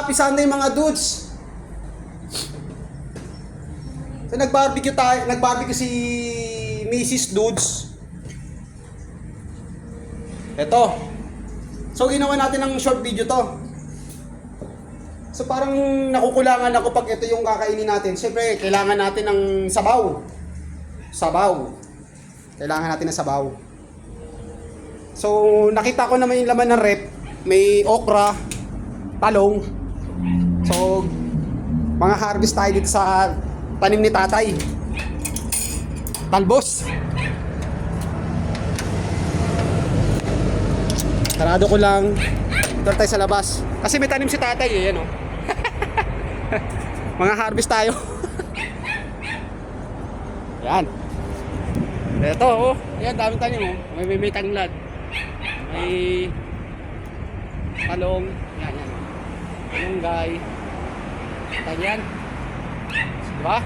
Happy Sunday mga dudes. So nag-barbecue si Mrs. Dudes. Ito. So ginawa natin ng short video to. So parang nakukulangan ako pag ito yung kakainin natin. Siyempre, kailangan natin ng sabaw. Kailangan natin ng sabaw. So nakita ko naman yung laman ng rep. May okra, talong. So mga harvest tayo dito sa tanim ni tatay. Talbos. Sarado ko lang. Ito tayo sa labas. Kasi may tanim si tatay eh, yan o. Mga harvest tayo. Yan. Ito oh. Yan, daming tanim oh. May tanglad. May talong. Yan. Malunggay. Yan. Diba?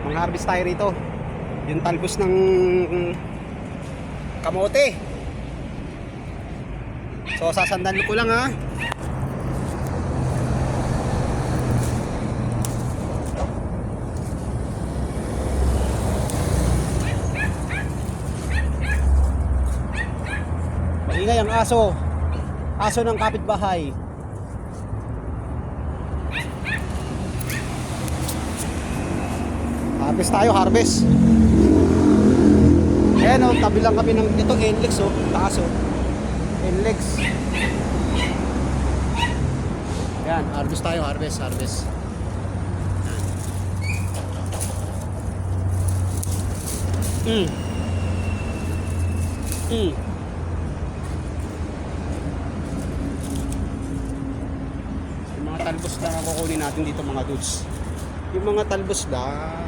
Mga harvest tayo rito. Yung talbos ng kamote. So sasandan ko lang ha. Maingay ang aso. Aso ng kapitbahay. Harvest tayo, harvest. Ayan o, tabi lang kami ng ito, NLEX o, taas o. NLEX. Ayan, harvest tayo, harvest. Yung mga talbos lang ang kukunin natin dito mga dudes. Yung mga talbos lang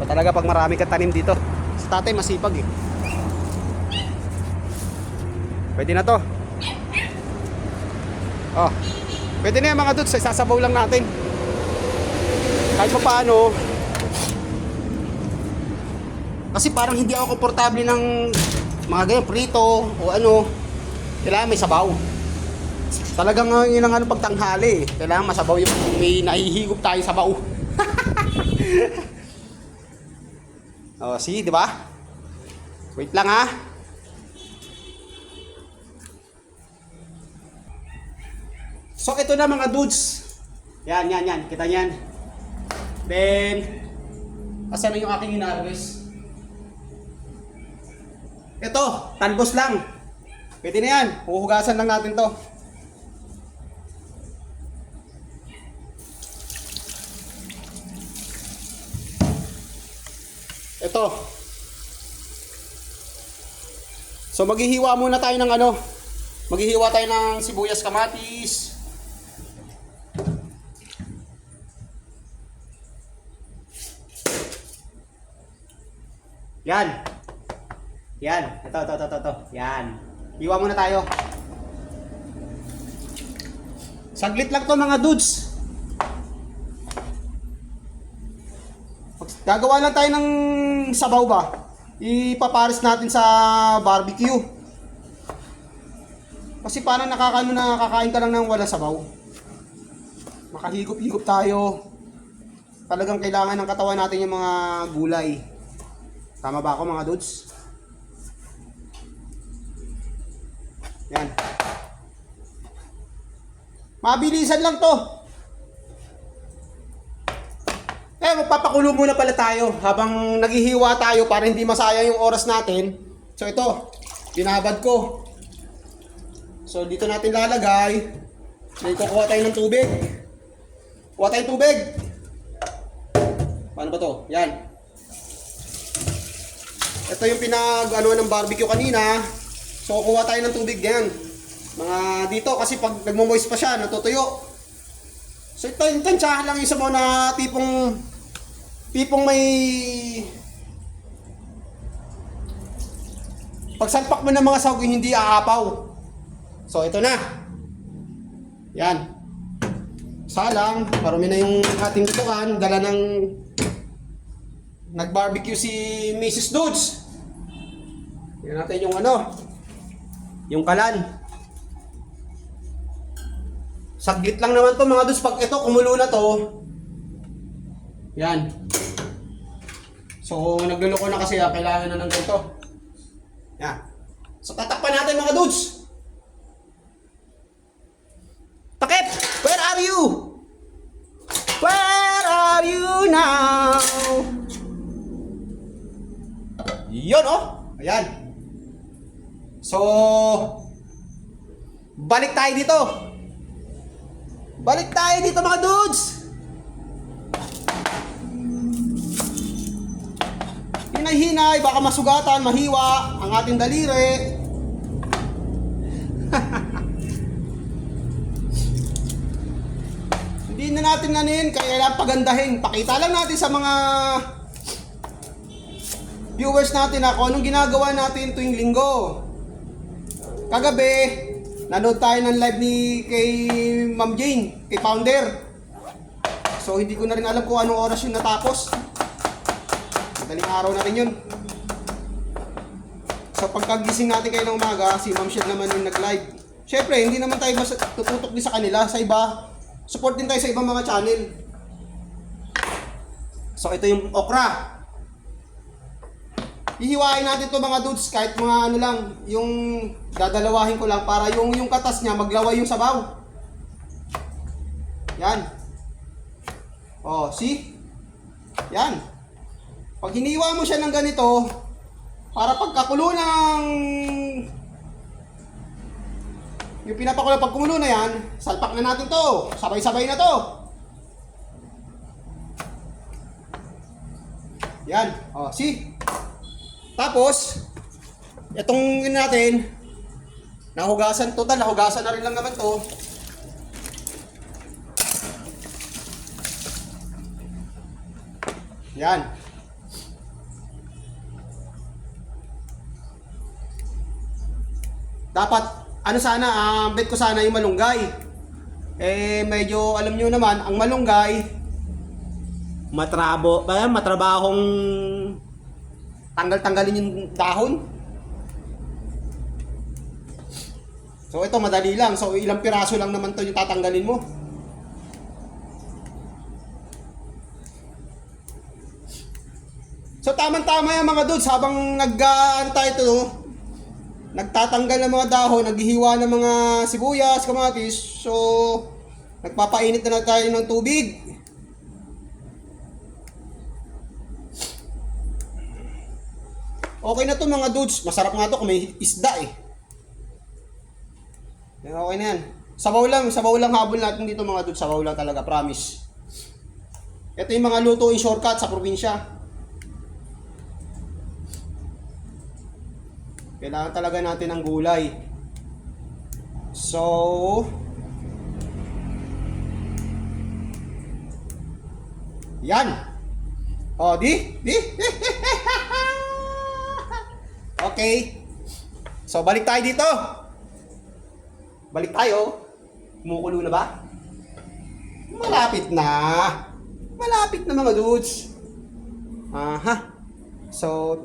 ba talaga pag marami kang tanim dito. Sa tatay masipag eh. Pwede na to. Oh, pwede na yan mga dudes. Isasabaw lang natin kahit pa paano. Kasi parang hindi ako komportable ng mga ganyan, prito o ano. Kailangan may sabaw. Talagang yun ang ano pagtanghali. Kailangan masabaw yung may nahihigop tayo sabaw. Oh, see, di ba? Wait lang ha. So ito na mga dudes. Yan. Kita niyan. Then asan na yung aking hinarvest? Ito, talbos lang. Pwede na yan. Huhugasan lang natin to. Ito. So maghihiwa muna tayo ng ano. Maghihiwa tayo ng sibuyas, kamatis. Yan. Ito. Yan. Hiwa muna tayo. Saglit lang to mga dudes. Gagawa lang tayo ng sabaw ba? Ipapares natin sa barbecue. Kasi parang nakakain ka lang ng walang sabaw. Makahigop-higop tayo. Talagang kailangan ng katawan natin yung mga gulay. Tama ba ako mga dudes? Yan. Mabilisan lang to. Magpapakulo muna pala tayo habang naghihiwa tayo para hindi masayang yung oras natin. So ito, binabad ko. So dito natin lalagay. May kukuha tayo ng tubig. Kuha tayong tubig. Paano ba to? Yan. Ito yung pinag-ano ng barbecue kanina. So kukuha tayo ng tubig yan. Mga dito kasi pag nagmo-moist pa siya, natutuyo. So ito yung tansyahan lang isa mo na tipong may pagsalpak mo ng mga sahog hindi aapaw. So ito na. Yan. salang, marumi na yung ating lutuan, dala ng nag-barbecue si Mrs. Dudes. Tingnan natin yung yung kalan. Saglit lang naman to mga Dudes, pag ito kumulo na to. Yan. So, nagluluko na kasi kailangan na ng ganito. Yan. So, tatakpan natin mga Dudes. Takip! Where are you? Where are you now? Yun ayan. So, balik tayo dito. Balik tayo dito mga Dudes. Hinay-hinay, baka masugatan, mahiwa ang ating daliri. Hindi na natin kaya lang pagandahin. Pakita lang natin sa mga viewers natin kung anong ginagawa natin tuwing linggo. Kagabi, nanood tayo ng live kay Ma'am Jane, kay Founder. So hindi ko na rin alam kung anong oras yung natapos. Madaling araw na rin yun. So pagkagising natin kayo ng umaga, si Ma'am Shed naman yung nag-live. Syempre, hindi naman tayo basta tututok din sa kanila, sa iba. Support din tayo sa ibang mga channel. So ito yung okra. Hihiwain natin to mga Dudes, kahit mga lang, yung dadalawahin ko lang para yung katas niya maglaway yung sabaw. Yan. See? Yan. Pag hiniwa mo siya ng ganito, para pagkakulo ng yung pinapakulo, pag kumulo na yan, salpak na natin to. Sabay-sabay na to. Yan. See? Tapos, itong natin, nahugasan, total, nahugasan na rin lang naman to. Yan. Dapat, bet ko sana yung malunggay. Medyo, alam nyo naman, ang malunggay, matrabahong tanggal-tanggalin yung dahon. So ito madali lang. So ilang piraso lang naman to yung tatanggalin mo. So tamang-tama yan mga Dudes, habang nagtatanggal ng mga dahon, naghihiwa ng mga sibuyas, kamatis. So nagpapainit na tayo ng tubig. Okay na to mga Dudes. Masarap nga to kung may isda Okay na yan. Sabaw lang habol natin dito mga Dudes. Sabaw lang talaga, promise. Ito yung mga lutuin shortcut sa probinsya. Kailangan talaga natin ng gulay. So, yan. Di? Okay. So, balik tayo dito. Balik tayo. Kumukulo na ba? Malapit na. Malapit na mga Dudes. So,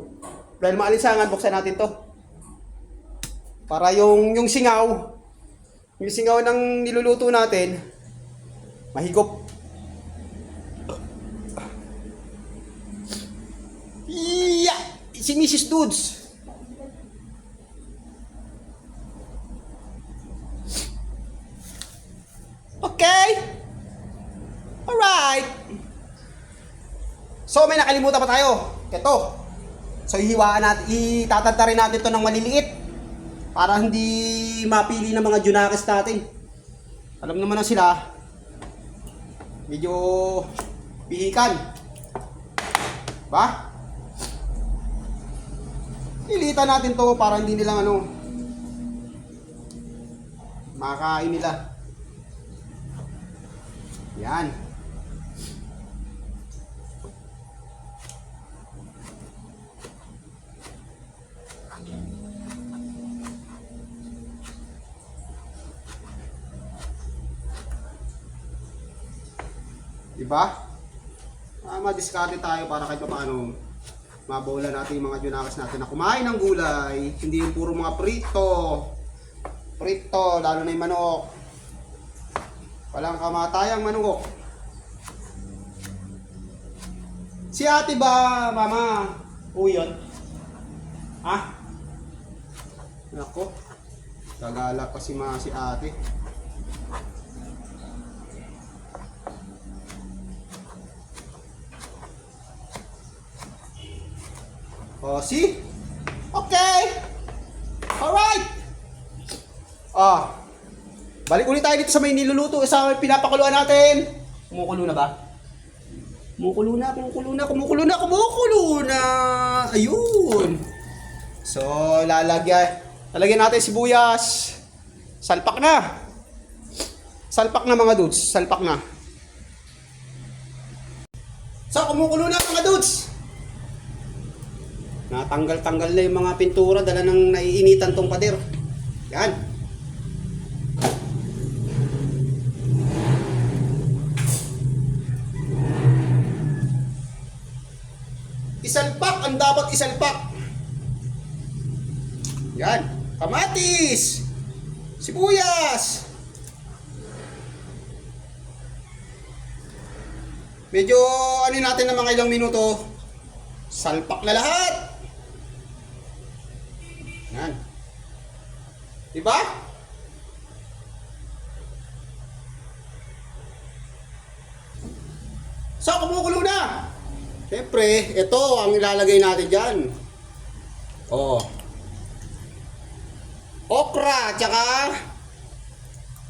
dahil maalisangan, buksan natin to. Para yung singaw ng niluluto natin, mahigop. Si Mrs. Dudes. Okay. Alright. So may nakalimutan pa tayo. Ito. So itatanta rin natin ito ng maliliit para hindi mapili ng mga junakis natin. Alam naman na sila, medyo pihikan. Ba? Ilitan natin to para hindi nila makain nila. Yan. Diba? Madiskarte tayo para kahit paano mabawala natin yung mga junakas natin na kumain ng gulay. Hindi yung puro mga prito. Prito, lalo na yung manok. Walang kamatayang manok. Si ate ba, mama? Uyon? Ha? Nako. Gagala pa si ate. Oh, see? Okay. Alright. Balik ulit tayo dito sa may niluluto sa pinapakuluan natin. Kumukulo na ba? Kumukulo na. Ayun. So, lalagyan natin sibuyas. Salpak na. Salpak na mga dudes. Salpak na. So, kumukulo na mga dudes. Natanggal-tanggal na yung mga pintura. Dala ng naiinitan tong pader. Yan. Isalpak ang dapat isalpak. Yan. Kamatis. Sibuyas. Medyo ano natin ng mga ilang minuto. Salpak na lahat. Yan. Diba? So, kumukulo na. Siyempre, ito ang ilalagay natin dyan. Okra, tsaka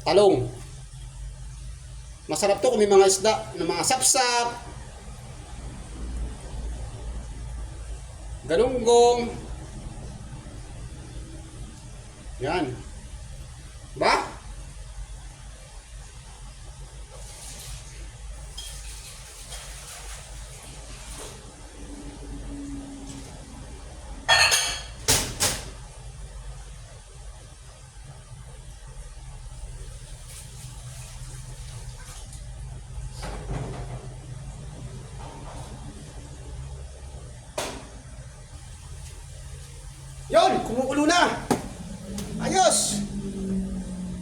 talong. Masarap to kung may mga isda na mga sapsap, galunggong. Yan. Ba? Yon, kumukulo na. Ayos.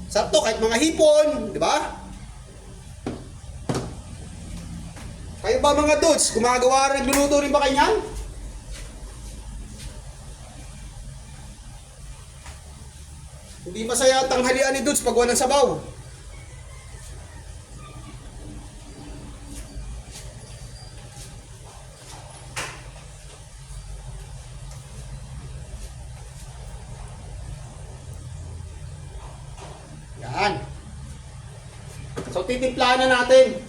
Sarap to kahit mga hipon, di ba? Kayo ba mga dudes, gumagawa rin, nagluluto rin ba kayo niyan? Hindi masaya ang tanghalian ni dudes pag walang sabaw. Yan. So, titimplahan na natin.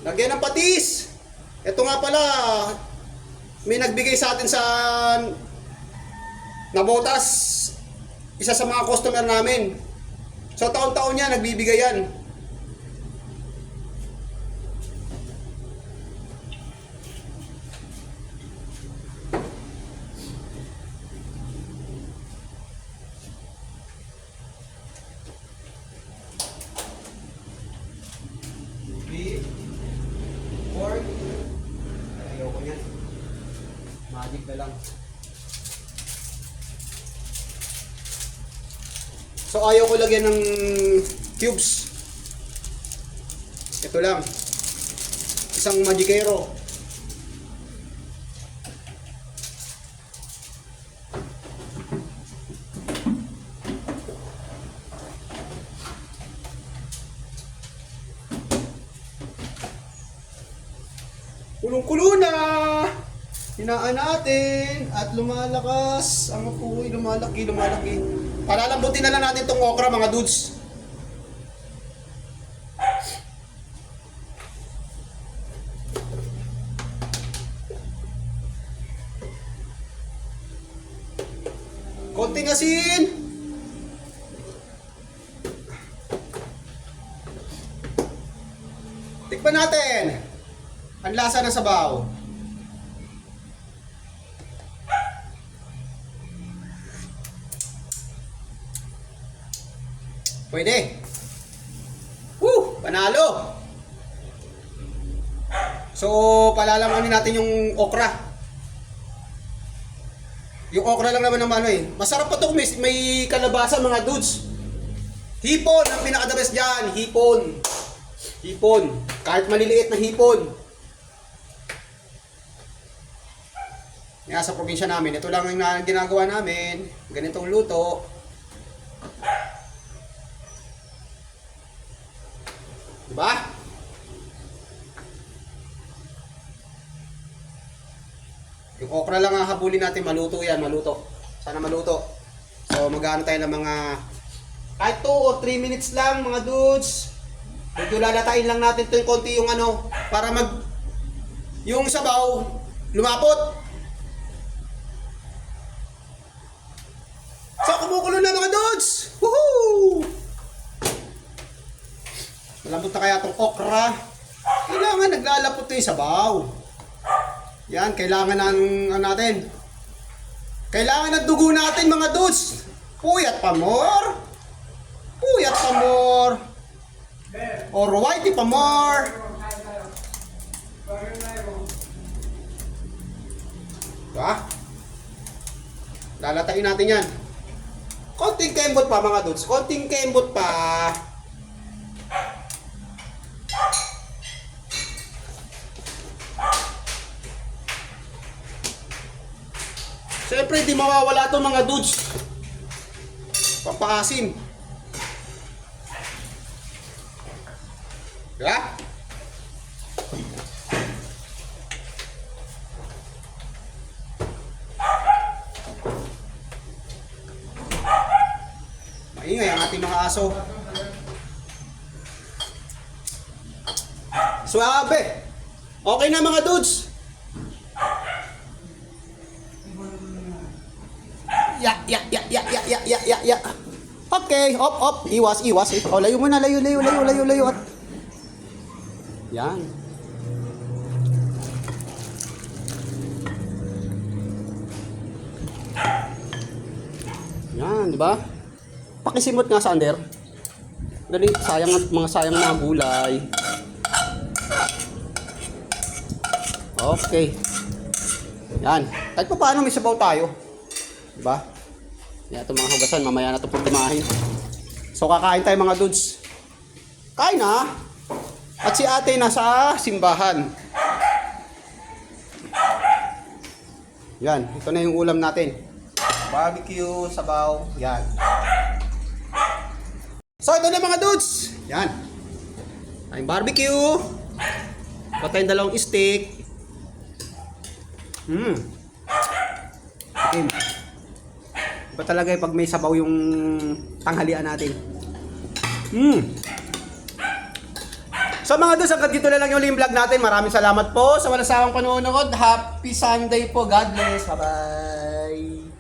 Lagyan ng patis. Ito nga pala, may nagbigay sa atin sa Nabotas. Isa sa mga customer namin. So, taon-taon niya, nagbibigay yan. Ayoko niyan. Magic na lang. So ayaw ko lagyan ng cubes. Ito lang. Isang magicero. Kulong-kulo na! Hinaan natin at lumalakas. Ang apoy, lumalaki. Palalambutin na lang natin itong okra mga dudes. Konting asin. Tikman natin. Ang lasa ng sabaw. Pwede. Woo! Panalo! So, palalamanin natin yung okra. Yung okra lang naman ng ano eh. Masarap pa ito kung may kalabasa mga dudes. Hipon ang pinaka-the best dyan. Hipon. Hipon. Kahit maliliit na hipon. Kaya sa probinsya namin, ito lang ang ginagawa namin. Ganitong luto. Diba? Yung okra lang ang habulin natin, maluto yan, maluto. Sana maluto. So mag-ano tayo ng mga kahit 2 or 3 minutes lang mga dudes. Medyo lalatain lang natin ito yung konti yung ano, para yung sabaw lumapot. So kumukulo na mga dudes. Woohoo! Malambot na kaya itong okra. Kailangan naglalapot ito yung sabaw. Yan, kailangan natin. Kailangan ng dugo natin mga dudes. Puyat pa more. Puyat pa more. Or whitey pa more. Diba? Lalatain natin yan. Konting kembot pa mga dudes. Konting kembot pa. Siyempre, di mawawala ito mga dudes. Pampaasim. Diba? Maingay ang ating mga aso. Suabe. Okay na mga dudes. Ya. Okay, op. Iwas. Oh, layo muna, layo. At yan. Yan, di ba? Pakisimot nga sa under. Dali, sayang mga gulay. Okay. Yan. Kahit pa paano may sabaw tayo. Diba? Yan, itong mga hugasan, mamaya na ito pagdimahin. So, kakain tayo mga dudes. Kain na. At si ate nasa simbahan. Yan, ito na yung ulam natin. Barbecue, sabaw, yan. So, ito na mga dudes. Yan. Tayong barbecue. Patayin dalawang steak. Okay. Iba talaga pag may sabaw yung tanghalian natin. So mga dudes, hanggang dito na lang yung vlog natin. Maraming salamat po sa walang sawang panonood. Happy Sunday po. God bless. Bye-bye.